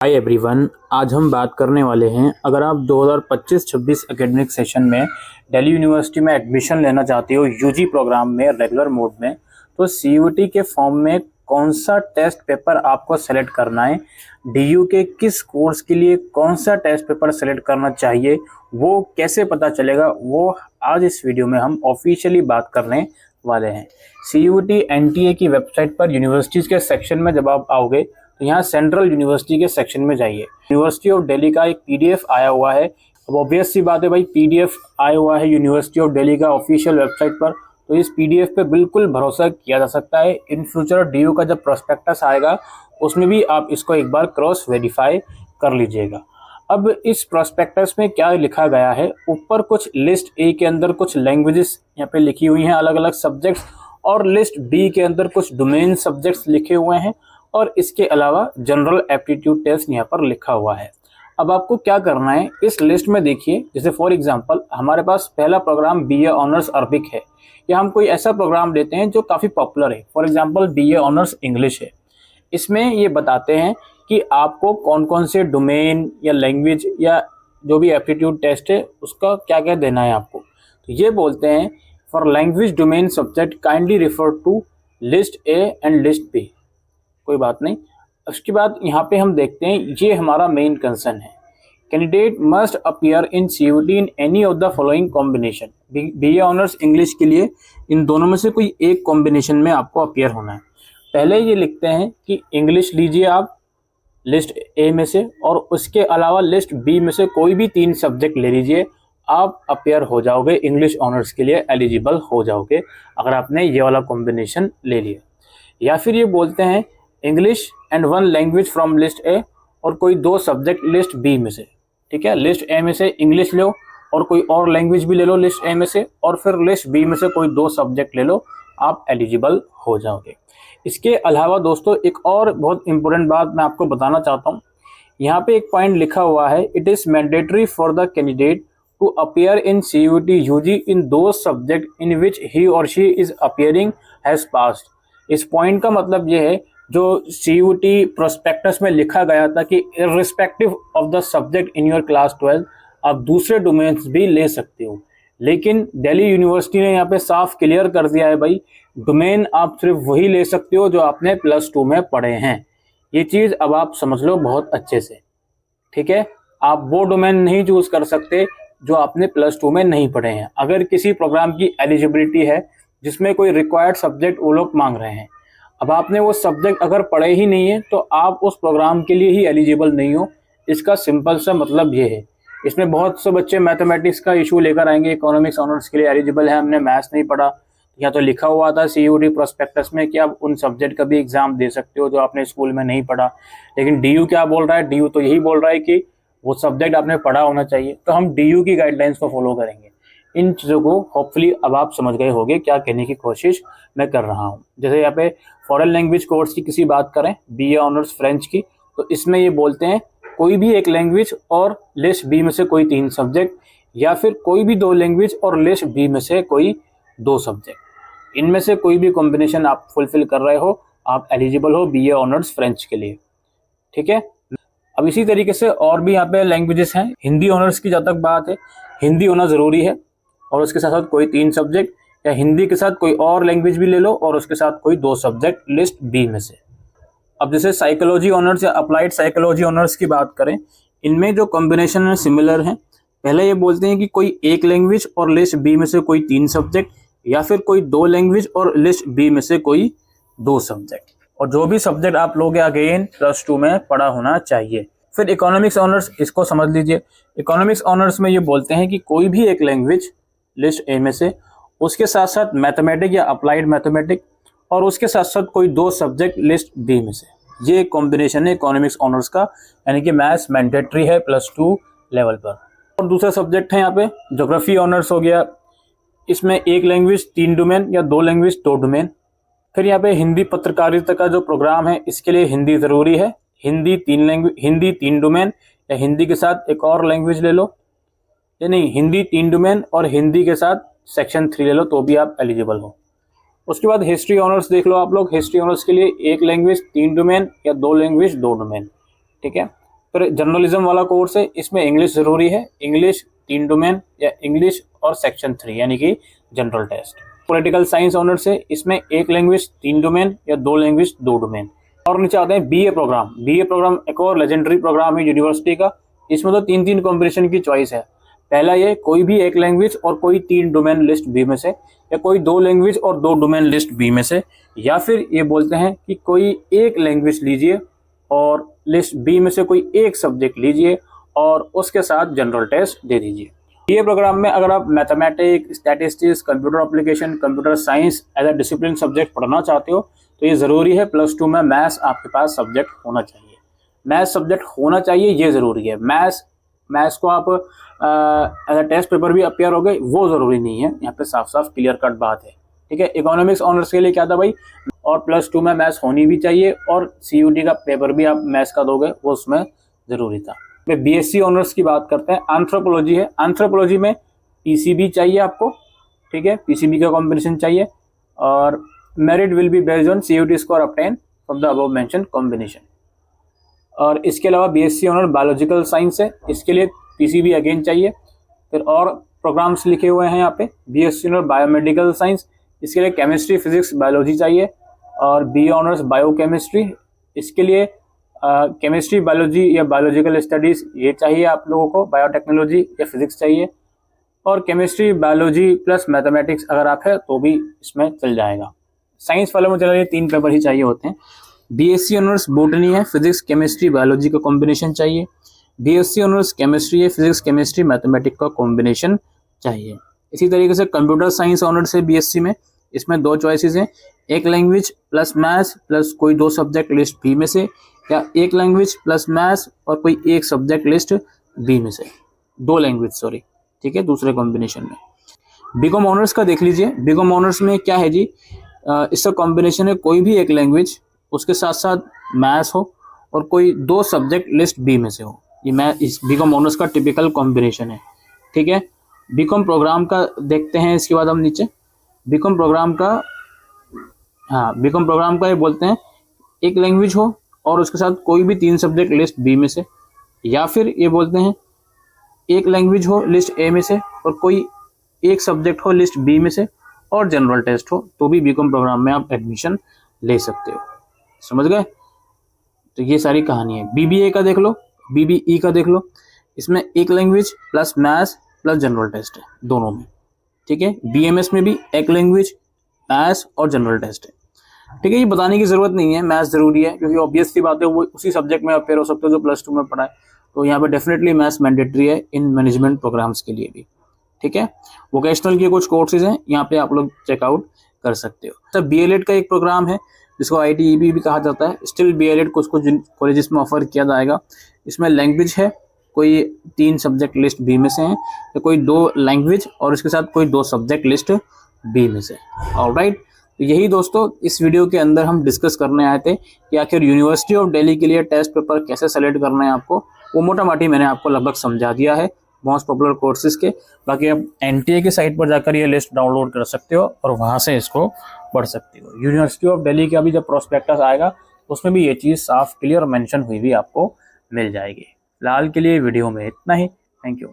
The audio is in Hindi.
हाय एवरीवन, आज हम बात करने वाले हैं अगर आप 2025-26 एकेडमिक सेशन में दिल्ली यूनिवर्सिटी में एडमिशन लेना चाहते हो यूजी प्रोग्राम में रेगुलर मोड में, तो सीयूटी के फॉर्म में कौन सा टेस्ट पेपर आपको सेलेक्ट करना है, डीयू के किस कोर्स के लिए कौन सा टेस्ट पेपर सेलेक्ट करना चाहिए, वो कैसे पता चलेगा, वो आज इस वीडियो में हम ऑफिशियली बात करने वाले हैं। सीयूटी एनटीए की वेबसाइट पर यूनिवर्सिटीज़ के सेक्शन में जब आप आओगे तो यहाँ सेंट्रल यूनिवर्सिटी के सेक्शन में जाइए। यूनिवर्सिटी ऑफ दिल्ली का एक पीडीएफ आया हुआ है। अब ऑब्वियस सी बात है भाई, पीडीएफ आया हुआ है यूनिवर्सिटी ऑफ दिल्ली का ऑफिशियल वेबसाइट पर, तो इस पीडीएफ पे बिल्कुल भरोसा किया जा सकता है। इन फ्यूचर डीयू का जब प्रोस्पेक्टस आएगा उसमें भी आप इसको एक बार क्रॉस वेरीफाई कर लीजिएगा। अब इस प्रोस्पेक्टस में क्या लिखा गया है, ऊपर कुछ लिस्ट ए के अंदर कुछ लैंग्वेजेस यहाँ पे लिखी हुई हैं, अलग अलग सब्जेक्ट्स, और लिस्ट बी के अंदर कुछ डोमेन सब्जेक्ट्स लिखे हुए हैं, और इसके अलावा जनरल एप्टीट्यूड टेस्ट यहाँ पर लिखा हुआ है। अब आपको क्या करना है, इस लिस्ट में देखिए, जैसे फॉर एग्जांपल हमारे पास पहला प्रोग्राम बीए ऑनर्स अरबिक है, या हम कोई ऐसा प्रोग्राम लेते हैं जो काफ़ी पॉपुलर है, for example BA honours English है। इसमें ये बताते हैं कि आपको कौन कौन से डोमेन या लैंग्वेज या जो भी एप्टीट्यूड टेस्ट है उसका क्या क्या देना है आपको। तो ये बोलते हैं, for language domain subject kindly refer to list A and list B. कोई बात नहीं। उसके बाद यहाँ पे हम देखते हैं, ये हमारा मेन कंसर्न है, candidate must appear in CUT in any of the following combination. BA honours English के लिए इन दोनों में से कोई एक कॉम्बिनेशन में आपको अपीयर होना है। पहले ये लिखते हैं कि इंग्लिश लीजिए आप लिस्ट ए में से, और उसके अलावा लिस्ट बी में से कोई भी 3 सब्जेक्ट ले लीजिए, आप अपीयर हो जाओगे, इंग्लिश ऑनर्स के लिए एलिजिबल हो जाओगे अगर आपने ये वाला कॉम्बिनेशन ले लिया। या फिर ये बोलते हैं English and 1 language from list A, और कोई 2 सब्जेक्ट लिस्ट बी में से। ठीक है, लिस्ट ए में से इंग्लिश लो और कोई और लैंग्वेज भी ले लो लिस्ट ए में से, और फिर लिस्ट बी में से कोई 2 सब्जेक्ट ले लो, आप एलिजिबल हो जाओगे। इसके अलावा दोस्तों एक और बहुत इंपॉर्टेंट बात मैं आपको बताना चाहता हूँ। यहाँ पे एक पॉइंट लिखा हुआ है, it is mandatory for the candidate to appear in CUT UG in दो सब्जेक्ट इन विच ही और she is appearing has passed. इस पॉइंट का मतलब ये है, जो सीयूटी प्रोस्पेक्टस में लिखा गया था कि irrespective of the subject in your class 12 आप दूसरे डोमेन्स भी ले सकते हो, लेकिन दिल्ली यूनिवर्सिटी ने यहाँ पे साफ क्लियर कर दिया है भाई, डोमेन आप सिर्फ वही ले सकते हो जो आपने +2 में पढ़े हैं। ये चीज़ अब आप समझ लो बहुत अच्छे से, ठीक है। आप वो डोमेन नहीं चूज कर सकते जो आपने +2 में नहीं पढ़े हैं। अगर किसी प्रोग्राम की एलिजिबिलिटी है जिसमें कोई रिक्वायर्ड सब्जेक्ट वो लोग मांग रहे हैं, अब आपने वो सब्जेक्ट अगर पढ़े ही नहीं है तो आप उस प्रोग्राम के लिए ही एलिजिबल नहीं हो। इसका सिंपल सा मतलब ये है। इसमें बहुत से बच्चे मैथमेटिक्स का इशू लेकर आएंगे, इकोनॉमिक्स ऑनर्स के लिए एलिजिबल है, हमने मैथ्स नहीं पढ़ा, या तो लिखा हुआ था सीयूटी प्रोस्पेक्टस में कि आप उन सब्जेक्ट का भी एग्जाम दे सकते हो जो आपने स्कूल में नहीं पढ़ा। लेकिन डीयू क्या बोल रहा है, डीयू तो यही बोल रहा है कि वो सब्जेक्ट आपने पढ़ा होना चाहिए। तो हम डीयू की गाइडलाइंस को फॉलो करेंगे। इन चीज़ों को होपफुली अब आप समझ गए होंगे क्या कहने की कोशिश मैं कर रहा हूँ। जैसे यहाँ पे फॉरेन लैंग्वेज कोर्स की किसी बात करें, बीए ऑनर्स फ्रेंच की, तो इसमें ये बोलते हैं कोई भी एक लैंग्वेज और लिस्ट बी में से कोई 3 सब्जेक्ट, या फिर कोई भी 2 लैंग्वेज और लिस्ट बी में से कोई 2 सब्जेक्ट। इनमें से कोई भी कॉम्बिनेशन आप फुलफिल कर रहे हो, आप एलिजिबल हो बीए ऑनर्स फ्रेंच के लिए, ठीक है। अब इसी तरीके से और भी यहाँ पे लैंग्वेजेस हैं। हिंदी ऑनर्स की जब तक बात है, हिंदी होना ज़रूरी है, और उसके साथ साथ कोई 3 सब्जेक्ट, या हिंदी के साथ कोई और लैंग्वेज भी ले लो और उसके साथ कोई 2 सब्जेक्ट लिस्ट बी में से। अब जैसे साइकोलॉजी ऑनर्स या अप्लाइड साइकोलॉजी ऑनर्स की बात करें, इनमें जो कॉम्बिनेशन है सिमिलर हैं। पहले ये बोलते हैं कि कोई एक लैंग्वेज और लिस्ट बी में से कोई 3 सब्जेक्ट, या फिर कोई 2 लैंग्वेज और लिस्ट बी में से कोई 2 सब्जेक्ट, और जो भी सब्जेक्ट आप लोगे अगेन +2 में पढ़ा होना चाहिए। फिर इकोनॉमिक्स ऑनर्स, इसको समझ लीजिए। इकोनॉमिक्स ऑनर्स में ये बोलते हैं कि कोई भी एक लैंग्वेज लिस्ट ए में से, उसके साथ साथ मैथमेटिक या अप्लाइड मैथमेटिक, और उसके साथ साथ कोई 2 सब्जेक्ट लिस्ट बी में से। ये कॉम्बिनेशन है इकोनॉमिक्स ऑनर्स का, यानी कि मैथ्स मैंडेटरी है +2 लेवल पर। और दूसरा सब्जेक्ट है यहाँ पे ज्योग्राफी ऑनर्स हो गया, इसमें एक लैंग्वेज 3 डोमेन या 2 लैंग्वेज 2 डोमेन। फिर यहाँ पे हिंदी पत्रकारिता का जो प्रोग्राम है, इसके लिए हिंदी ज़रूरी है, हिंदी 3 डोमेन, या हिंदी के साथ एक और लैंग्वेज ले लो, या नहीं हिंदी 3 डोमेन और हिंदी के साथ सेक्शन 3 ले लो तो भी आप एलिजिबल हो। उसके बाद हिस्ट्री ऑनर्स देख लो आप लोग। हिस्ट्री ऑनर्स के लिए एक लैंग्वेज 3 डोमेन या 2 लैंग्वेज 2 डोमेन, ठीक है। फिर जर्नलिज्म वाला कोर्स है, इसमें इंग्लिश जरूरी है, इंग्लिश 3 डोमेन या इंग्लिश और सेक्शन 3 यानी कि general test. Political science honours है, इसमें 1 लैंग्वेज 3 डोमेन या 2 लैंग्वेज 2 डोमेन। और नीचे आते हैं बीए प्रोग्राम। बीए प्रोग्राम एक और लेजेंडरी प्रोग्राम है यूनिवर्सिटी का। इसमें तो 3 कॉम्बिनेशन की चॉइस है। पहला ये कोई भी 1 लैंग्वेज और कोई 3 डोमेन लिस्ट बी में से, या कोई 2 लैंग्वेज और 2 डोमेन लिस्ट बी में से, या फिर ये बोलते हैं कि कोई 1 लैंग्वेज लीजिए और लिस्ट बी में से कोई 1 सब्जेक्ट लीजिए और उसके साथ जनरल टेस्ट दे दीजिए। बीए प्रोग्राम में अगर आप mathematics, statistics, computer application, computer science as a discipline subject पढ़ना चाहते हो तो ये ज़रूरी है +2 में मैथ्स आपके पास सब्जेक्ट होना चाहिए। मैथ्स सब्जेक्ट होना चाहिए, ये ज़रूरी है। मैथ्स को आप एज अ टेस्ट पेपर भी अपेयर हो गए वो ज़रूरी नहीं है, यहाँ पे साफ साफ क्लियर कट बात है। ठीक है, इकोनॉमिक्स ऑनर्स के लिए क्या था भाई, और +2 में मैथ्स होनी भी चाहिए और CUT का पेपर भी आप मैथ्स का दोगे वो उसमें ज़रूरी था। BSc ऑनर्स की बात करते हैं। एंथ्रोपोलॉजी है, एंथ्रोपोलॉजी में PCB चाहिए आपको। ठीक है, PCB का कॉम्बिनेशन चाहिए और merit will be based on CUT score obtain from the above mention combination. और इसके अलावा BSc ऑनर बायोलॉजिकल साइंस है, इसके लिए PCB अगेन चाहिए। फिर और प्रोग्राम्स लिखे हुए हैं यहाँ पे। BSc ऑनर बायोमेडिकल साइंस, इसके लिए केमिस्ट्री, फिजिक्स, बायोलॉजी चाहिए। और BA ऑनर्स बायोकेमिस्ट्री, इसके लिए केमिस्ट्री, बायोलॉजी या बायोलॉजिकल स्टडीज़ ये चाहिए आप लोगों को। बायोटेक्नोलॉजी या फिजिक्स चाहिए। और केमिस्ट्री, बायोलॉजी प्लस मैथमेटिक्स अगर आप है तो भी इसमें चल जाएगा। साइंस वाले में चलिए 3 पेपर ही चाहिए होते हैं। BSc ऑनर्स बोटनी है, फिजिक्स, केमिस्ट्री, बायोलॉजी का कॉम्बिनेशन चाहिए। BSc ऑनर्स केमिस्ट्री है, फिजिक्स, केमिस्ट्री, मैथमेटिक्स का कॉम्बिनेशन चाहिए। इसी तरीके से कंप्यूटर साइंस ऑनर्स है BSc में, इसमें 2 चॉइसेस हैं, 1 लैंग्वेज प्लस मैथ्स प्लस कोई 2 सब्जेक्ट लिस्ट बी में से, या 1 लैंग्वेज प्लस मैथ्स और कोई 1 सब्जेक्ट लिस्ट बी में से, 2 लैंग्वेज सॉरी। ठीक है, दूसरे कॉम्बिनेशन में। बीकॉम ऑनर्स का देख लीजिए। बीकॉम ऑनर्स में क्या है जी, इसका कॉम्बिनेशन है कोई भी 1 लैंग्वेज, उसके साथ साथ मैथ्स हो और कोई 2 सब्जेक्ट लिस्ट बी में से हो। ये इस बीकॉम ऑनर्स का टिपिकल कॉम्बिनेशन है। ठीक है, बीकॉम प्रोग्राम का देखते हैं। इसके बाद हम नीचे बीकॉम प्रोग्राम का, बीकॉम प्रोग्राम का ये बोलते हैं 1 लैंग्वेज हो और उसके साथ कोई भी 3 सब्जेक्ट लिस्ट बी में से, या फिर ये बोलते हैं 1 लैंग्वेज हो लिस्ट ए में से और कोई 1 सब्जेक्ट हो लिस्ट बी में से और जनरल टेस्ट हो, तो भी बीकॉम प्रोग्राम में आप एडमिशन ले सकते हो। समझ गए? तो ये सारी कहानी है। BBA का देख लो, BBE का देख लो, इसमें 1 language plus maths plus general test है दोनों में। ठीक है, BMS में भी 1 लैंग्वेज, मैथ्स और जनरल टेस्ट है। ठीक है, ये बताने की जरूरत नहीं है, मैथ्स जरूरी है क्योंकि ऑब्वियस सी बात है वो उसी सब्जेक्ट में अपेयर हो सकते हो जो +2 में पढ़ा है। तो यहाँ पे डेफिनेटली मैथ्स मैंडेटरी है इन मैनेजमेंट प्रोग्राम्स के लिए भी। ठीक है, वोकेशनल के कुछ कोर्सेज हैं, यहाँ पे आप लोग चेकआउट कर सकते हो। तो BLED का एक प्रोग्राम है जिसको ITEB भी कहा जाता है। स्टिल BLED कुछ कुछ कॉलेजेस में ऑफर किया जाएगा। इसमें लैंग्वेज है, कोई 3 सब्जेक्ट लिस्ट बी में से हैं, तो कोई 2 लैंग्वेज और इसके साथ कोई 2 सब्जेक्ट लिस्ट बी में से। ऑलराइट, तो यही दोस्तों इस वीडियो के अंदर हम डिस्कस करने आए थे कि आखिर यूनिवर्सिटी ऑफ दिल्ली के लिए टेस्ट पेपर कैसे सेलेक्ट करना है आपको, वो मोटा माटी मैंने आपको लगभग समझा दिया है मोस्ट पॉपुलर कोर्सेज के। बाकी आप NTA की साइट पर जाकर ये लिस्ट डाउनलोड कर सकते हो और वहाँ से इसको पढ़ सकते हो। यूनिवर्सिटी ऑफ दिल्ली का भी जब प्रोस्पेक्टस आएगा उसमें भी ये चीज़ साफ क्लियर मेंशन हुई भी आपको मिल जाएगी। फिलहाल के लिए वीडियो में इतना ही। Thank you.